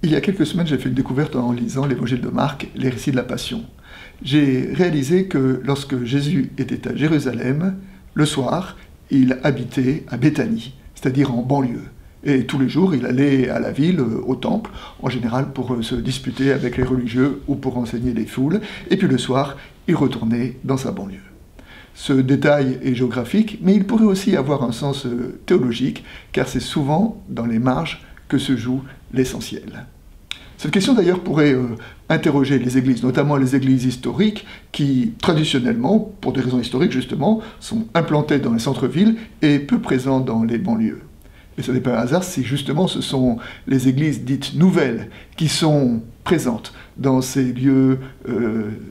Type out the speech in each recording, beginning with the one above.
Il y a quelques semaines, j'ai fait une découverte en lisant l'Évangile de Marc, les récits de la Passion. J'ai réalisé que lorsque Jésus était à Jérusalem, le soir, il habitait à Béthanie, c'est-à-dire en banlieue. Et tous les jours, il allait à la ville, au temple, en général pour se disputer avec les religieux ou pour enseigner les foules. Et puis le soir, il retournait dans sa banlieue. Ce détail est géographique, mais il pourrait aussi avoir un sens théologique, car c'est souvent dans les marges que se joue l'essentiel. Cette question d'ailleurs pourrait interroger les églises, notamment les églises historiques, qui traditionnellement, pour des raisons historiques justement, sont implantées dans les centres-villes et peu présentes dans les banlieues. Et ce n'est pas un hasard si justement ce sont les églises dites nouvelles qui sont présentes dans ces lieux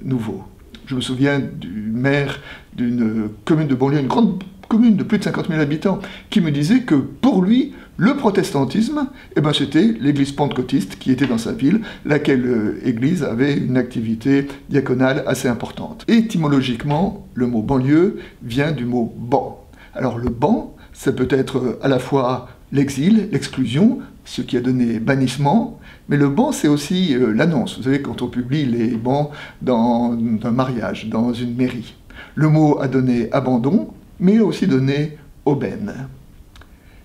nouveaux. Je me souviens du maire d'une commune de banlieue, une grande commune de plus de 50 000 habitants, qui me disait que pour lui, le protestantisme, c'était l'église pentecôtiste qui était dans sa ville, laquelle église avait une activité diaconale assez importante. Étymologiquement, le mot banlieue vient du mot ban. Alors le ban, ça peut être à la fois l'exil, l'exclusion, ce qui a donné bannissement, mais le ban, c'est aussi l'annonce. Vous savez, quand on publie les bans dans un mariage, dans une mairie. Le mot a donné abandon, mais il a aussi donné aubaine.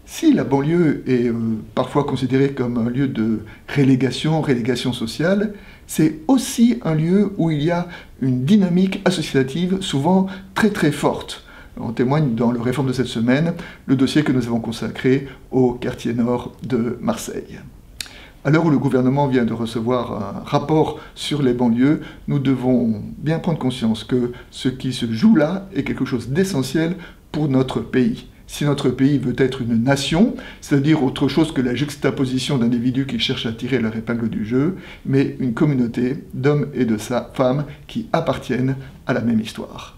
Si la banlieue est parfois considérée comme un lieu de relégation sociale, c'est aussi un lieu où il y a une dynamique associative souvent très très forte. On témoigne dans le Réforme de cette semaine, le dossier que nous avons consacré au quartier nord de Marseille. À l'heure où le gouvernement vient de recevoir un rapport sur les banlieues, nous devons bien prendre conscience que ce qui se joue là est quelque chose d'essentiel pour notre pays. Si notre pays veut être une nation, c'est-à-dire autre chose que la juxtaposition d'individus qui cherchent à tirer leur épingle du jeu, mais une communauté d'hommes et de femmes qui appartiennent à la même histoire.